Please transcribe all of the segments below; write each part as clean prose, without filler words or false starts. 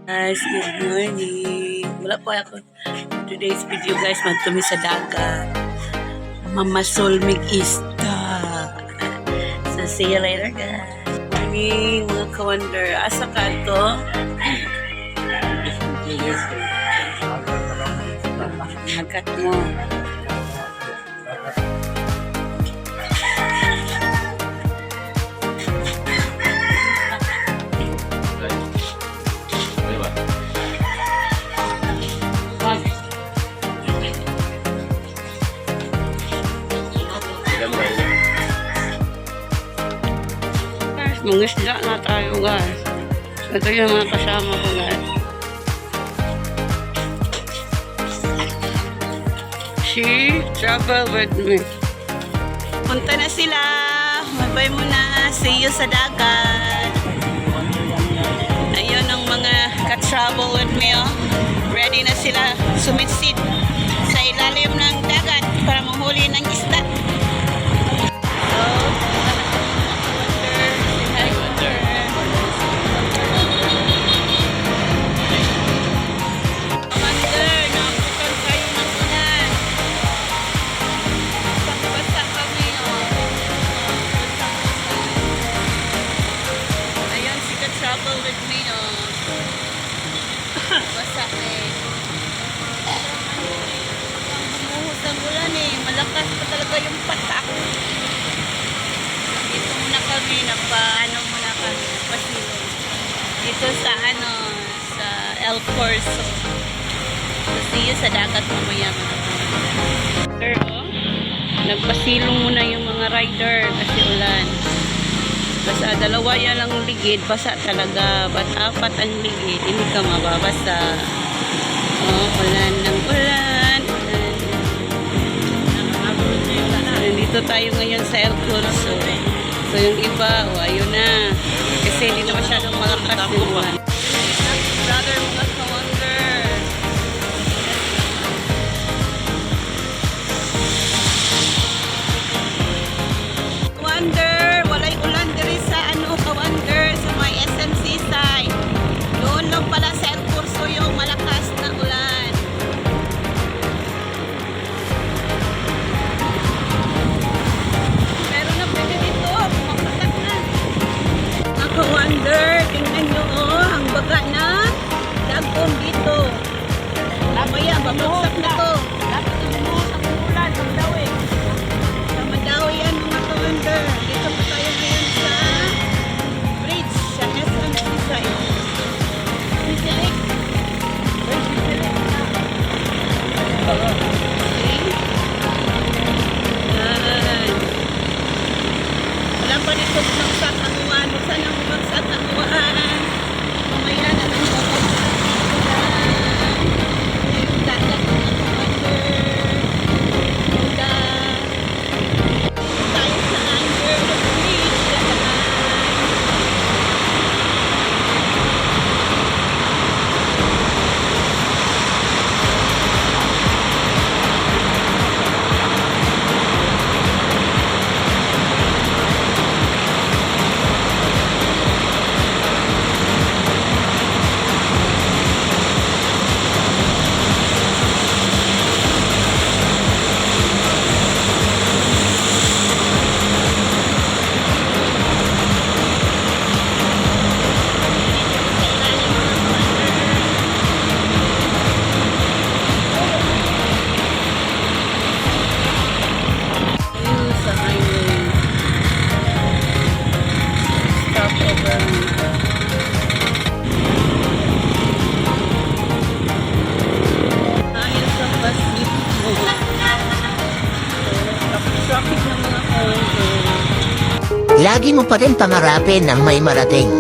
Guys, good morning. Wala po ako. Today's video guys, magtumi sa dagat. Mamasol mig-ista. So, see you later guys. Morning mga ka-wonder. Asa ka to? Nagat mo. Mga isda na tayo guys. Ito yung mga kasama ko guys. She travel with me. Punta na sila. Bye-bye muna. See you sa dagat. Ayun ang mga ka-travel with me. Oh. Ready na sila sumitsid sa ilalim ng dagat para mahuli ng isda. Travel with me, oh. Basta eh. Bumuhos ang ulan eh. Malakas pa talaga yung patak. Dito muna kami, nagpa-ano muna kami, nagpasilong. Dito sa ano, sa El Corso. So, see you sa dagat mamaya mga rider, oh. Nagpasilong muna yung mga rider kasi ulan. Basta dalawa yan ang ligid, basa talaga. Ba't apat ang ligid, hindi ka mababasa. Oh, ulan ng ulan. Nandito tayo ngayon sa El Corso. So yung iba, oh, ayun na. Kasi hindi na masyadong malakas yung ulan. Brother, mga ka-wonder. Wonder, walay ulan diri sa ano ka-wonder sa may SMC side. Doon lang pala sa El Corso yung malakas na ulan. Pero na pwede dito, pumapatak na. Mga ka-wonder, tingnan nyo oh, ang baga na dagong dito. Mamaya, babagsak na to. Dapat bumuhos ang ulan, ang dawi. Madawi yan mga ka-wonder. Dito po tayo ngayon sa bridge sa SMC side. Sisilik. Sisilik na. Okay. Yan. Wala pa dito sa kanguan. Saan ang sa kanguan? Mamaya na lang po. Dagat mga ka-wonder. Lagi mo pa rin pangarapin ang may marating.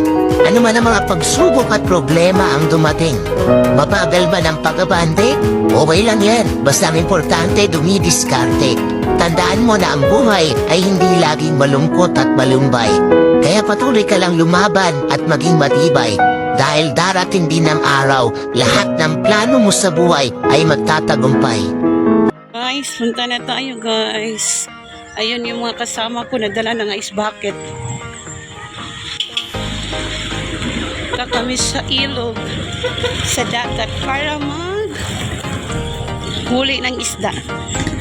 Ano man ang mga pagsubok at problema ang dumating. Mabagal ba ng pag-abante? Okay lang yan, basta ang importante dumidiskarte. Tandaan mo na ang buhay ay hindi laging malungkot at malumbay. Kaya patuloy ka lang lumaban at maging matibay. Dahil darating din ang araw, lahat ng plano mo sa buhay ay magtatagumpay. Guys, punta na tayo guys. Ayun yung mga kasama ko, nadala ng ice bucket. Pupunta kami sa ilog, sa dagat para huli ng isda.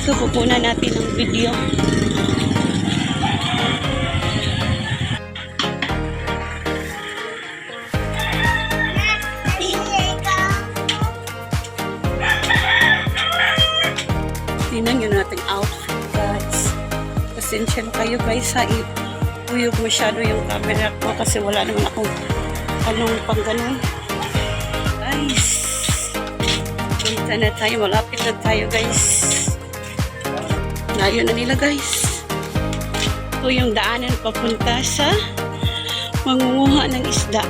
So, kukunan natin ng video. Tingnan nyo natin outfit, guys. Pasensya na kayo, guys, ha. Uyog masyado yung camera ko kasi wala naman akong anong pang ganun. Guys, punta na tayo. Malapit na tayo, guys. Layo na nila, guys. Ito yung daanan papunta sa mangunguha ng isda.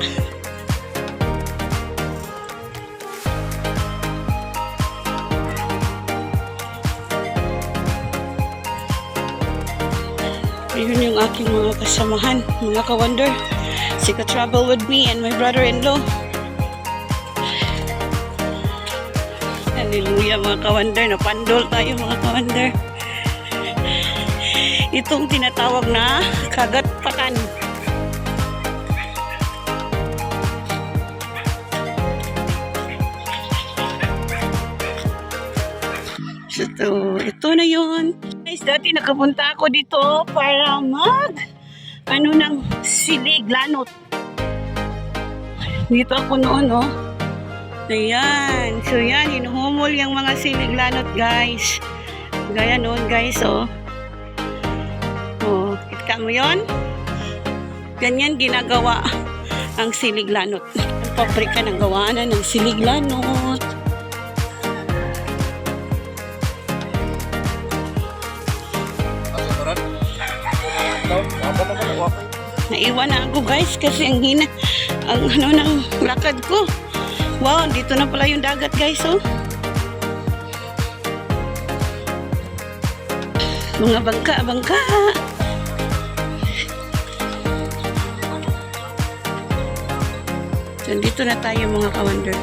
Ayun yung aking mga kasamahan, mga ka-wonder. Si ka-travel with me and my brother-in-law. Hallelujah, mga ka-wonder. Napandol tayo, mga ka-wonder. Itong tinatawag na kagat-patan. So, ito na yun. Guys, dati nakapunta ako dito para ng silig lanot. Dito ako noon, oh. Ayan. So, yan. Hinuhumol yung mga silig lanot, guys. Gaya noon, guys, oh. Oh, kita mo yun? Ganyan ginagawa ang silig lanot. Ang pabrika ng gawaan ng silig lanot. Naiwan na ako, guys, kasi ang hina ng lakad ko. Wow, dito na pala yung dagat, guys, oh. Mga bangka. So, dito na tayo, mga ka-wonder.